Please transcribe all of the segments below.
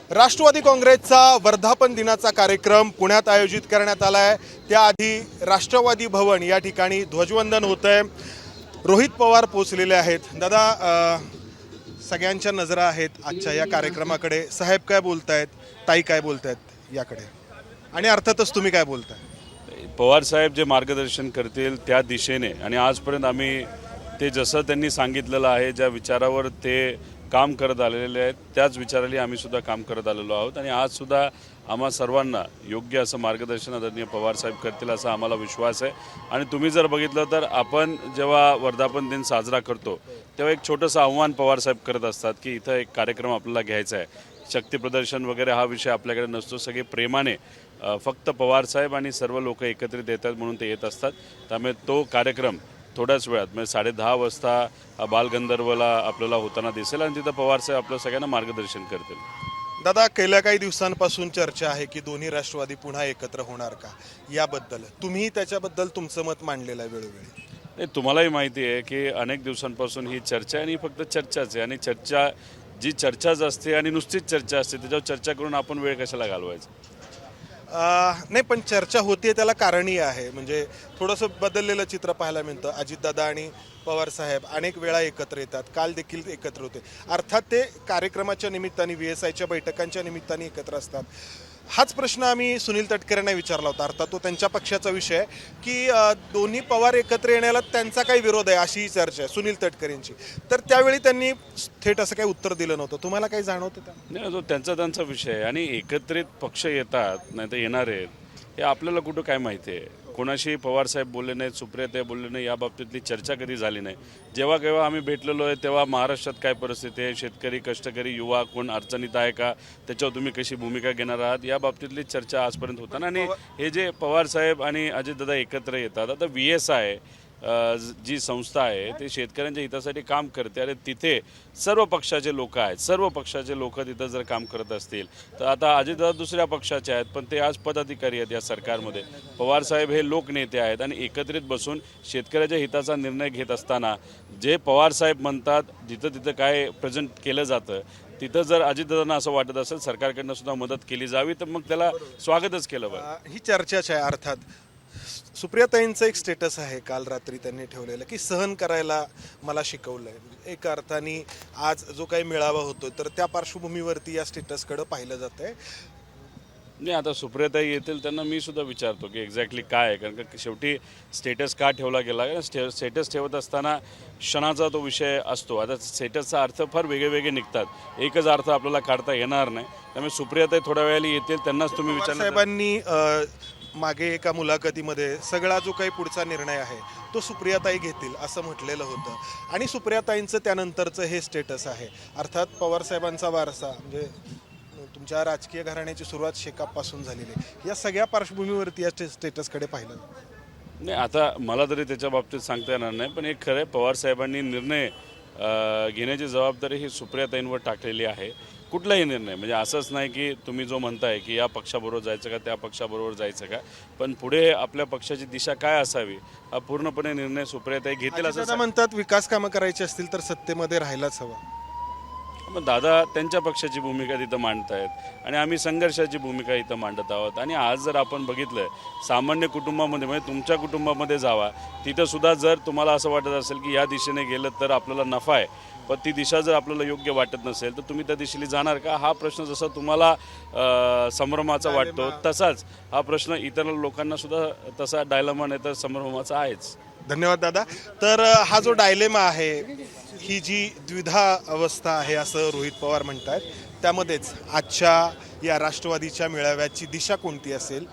राष्ट्रवादी काँग्रेसचा वर्धापन दिनाचा कार्यक्रम पुण्यात आयोजित करण्यात आला आहे। त्याआधी राष्ट्रवादी भवन या ठिकाणी ध्वजवंदन होत आहे। रोहित पवार पोहोचलेले आहेत। दादा, सगळ्यांच्या नजरा आहेत आजच्या या कार्यक्रमाकडे। साहेब काय बोलतायत, ताई काय बोलतायत याकडे, आणि अर्थातच तुम्ही काय बोलताय? पवार साहेब जे मार्गदर्शन करतील त्या दिशेने, आणि आजपर्यंत आम्ही ते जसं त्यांनी सांगितलेलं आहे, ज्या विचारावर ते काम करत आलेले आहेत त्याच विचाराने आम्ही सुद्धा काम करत आलेलो आहोत। आणि आज सुद्धा आम्हा सर्वांना योग्य असं मार्गदर्शन आदरणीय पवार साहेब करतील असा आम्हाला विश्वास आहे। आणि तुम्ही जर बघितलं तर आपण जेव्हा वर्धापन दिन साजरा करतो तेव्हा एक छोटंसं आव्हान पवार साहेब करत असतात की इथं एक कार्यक्रम आपल्याला घ्यायचा आहे। शक्ती प्रदर्शन वगैरे हा विषय आपल्याकडे नसतो, सगळे प्रेमाने फक्त पवार साहेब आणि सर्व लोक एकत्रित येतात म्हणून ते येत असतात। त्यामुळे तो कार्यक्रम थोड्याच वेळात म्हणजे 10:30 वाजता बालगंधर्वला आपल्याला होताना दिसेल आणि तिथं पवार साहेब आपल्या सगळ्यांना मार्गदर्शन करतील। दादा, गेल्या काही दिवसांपासून चर्चा आहे की दोन्ही राष्ट्रवादी पुन्हा एकत्र होणार का, याबद्दल तुम्ही त्याच्याबद्दल तुमचं मत मांडलेलं आहे वेळोवेळी। नाही, तुम्हालाही माहिती आहे की अनेक दिवसांपासून ही चर्चा आहे आणि फक्त चर्चाच आहे। आणि चर्चा जी चर्चाच असते आणि नुसतीच चर्चा असते, त्याच्यावर चर्चा करून आपण वेळ कशाला घालवायचा? नाही, पण चर्चा होते त्याला कारणही आहे। म्हणजे थोडंसं बदललेलं चित्र पाहायला मिळतं। अजितदादा आणि पवार साहेब अनेक वेळा एकत्र येतात, काल देखील एकत्र होते। अर्थात ते कार्यक्रमाच्या निमित्ताने, VSIच्या बैठकांच्या निमित्ताने एकत्र असतात। हाच प्रश्न आम्ही सुनील तटकरेंना विचारला होता। अर्थात तो त्यांच्या पक्षाचा विषय आहे की दोन्ही पवार एकत्र येण्याला त्यांचा काही विरोध आहे, अशी चर्चा आहे सुनील तटकरेंची। तर त्यावेळी त्यांनी थेट असं काही उत्तर दिलं नव्हतं। तुम्हाला काही जाणवतं त्या? नाही, तो त्यांचा विषय आहे। आणि एकत्रित पक्ष येतात नाही तर येणार आहेत हे आपल्याला कुठं काय माहिती आहे? कोणाशी पवार साहेब बोलले नाहीत, सुप्रियाताई बोलले नाही, या बाबतीतली चर्चा कधी झाली नाही। जेव्हा केव्हा आम्ही भेटलेलो आहे तेव्हा महाराष्ट्रात काय परिस्थिती आहे, शेतकरी, कष्टकरी, युवा कोण अडचणीत आहे का, त्याच्यावर तुम्ही कशी भूमिका घेणार आहात, या बाबतीतली चर्चा आजपर्यंत होताना। आणि हे जे पवार साहेब आणि अजितदादा एकत्र येतात, आता VSI जी संस्था आहे ते शेतकऱ्यांच्या हितासाठी काम करते। आणि तिथे सर्व पक्षाचे लोक आहेत, सर्व पक्षाचे लोक तिथं जर काम करत असतील तर आता अजितदादा दुसऱ्या पक्षाचे आहेत पण ते आज पदाधिकारी आहेत या सरकारमध्ये। पवार साहेब हे लोकनेते आहेत आणि एकत्रित बसून शेतकऱ्याच्या हिताचा निर्णय घेत असताना जे पवार साहेब म्हणतात जिथं तिथं काय प्रेझेंट केलं जातं, तिथं जर अजितदादांना असं वाटत असेल सरकारकडनं सुद्धा मदत केली जावी तर मग त्याला स्वागतच केलं पाहिजे। ही चर्चाच आहे। अर्थात सुप्रियाताईंचं एक स्टेटस आहे काल रात्री त्यांनी ठेवलेलं की सहन करायला मला शिकवलंय। एका अर्थाने आज जो काही मेळावा होतो तर त्या पार्श्वभूमीवरती या स्टेटसकडे पाहिलं जात आहे। नाही, आता सुप्रियाताई येतील त्यांना मी सुद्धा विचारतो की एक्झॅक्टली काय आहे, कारण का शेवटी स्टेटस का ठेवला गेला, स्टेटस ठेवत असताना क्षणाचा तो विषय असतो। आता स्टेटसचा अर्थ फार वेगळे निघतात, एकच अर्थ आपल्याला काढता येणार नाही। त्यामुळे सुप्रियाताई थोड्या वेळाला येतील, त्यांनाच तुम्ही विचारलं। साहेबांनी मागे एका मुलाखतीमध्ये सगळा जो काही पुढचा निर्णय आहे तो सुप्रियाताई घेतील असं म्हटलेलं होतं, आणि सुप्रियाताईंचं त्यानंतरचं हे स्टेटस आहे। अर्थात पवार साहेबांचा वारसा म्हणजे तुमच्या राजकीय घराण्याची सुरुवात शेकापपासून झालेली आहे। या सगळ्या पार्श्वभूमीवरती या स्टेटसकडे पाहिलं नाही, आता मला तरी त्याच्या बाबतीत सांगता येणार नाही, पण एक खरं आहे पवार साहेबांनी निर्णय घेण्याची जबाबदारी ही सुप्रियाताईंवर टाकलेली आहे। कुठलाही निर्णय म्हणजे असंच नाही की तुम्ही जो म्हणताय की या पक्षाबरोबर जायचं का त्या पक्षाबरोबर जायचं का, पण पुढे आपल्या पक्षाची दिशा काय असावी हा पूर्णपणे निर्णय सुप्रियाताई घेतील असं म्हणतात। विकास कामं करायची असतील तर सत्तेमध्ये राहायलाच हवं। मग दादा त्यांच्या पक्षाची भूमिका तिथं मांडतायत आणि आम्ही संघर्षाची भूमिका इथं मांडत आहोत। आणि आज जर आपण बघितलं सामान्य कुटुंबामध्ये म्हणजे तुमच्या कुटुंबामध्ये जावा, तिथं सुद्धा जर तुम्हाला असं वाटत असेल की या दिशेने गेलं तर आपल्याला नफा आहे, पण ती दिशा जर आपल्याला योग्य वाटत नसेल तर तुम्ही त्या दिशेने जाणार का, हा प्रश्न जसा तुम्हाला संभ्रमाचा वाटतो तसाच हा प्रश्न इतर लोकांना सुद्धा तसा डायलेमा नाही तर संभ्रमाचा आहेच। धन्यवाद दादा। तर हा जो डायलेमा आहे, ही जी द्विधा अवस्था आहे असं रोहित पवार म्हणतात, त्यामध्येच आजच्या या राष्ट्रवादीच्या मेळाव्याची दिशा कोणती असेल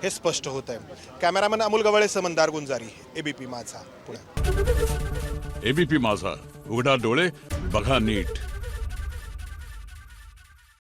हे स्पष्ट होत आहे। कॅमेरामन अमोल गवळे, मंदार गुंजारी, ABP माझा, पुणे। ABP माझा, उघडा डोळे बघा नीट।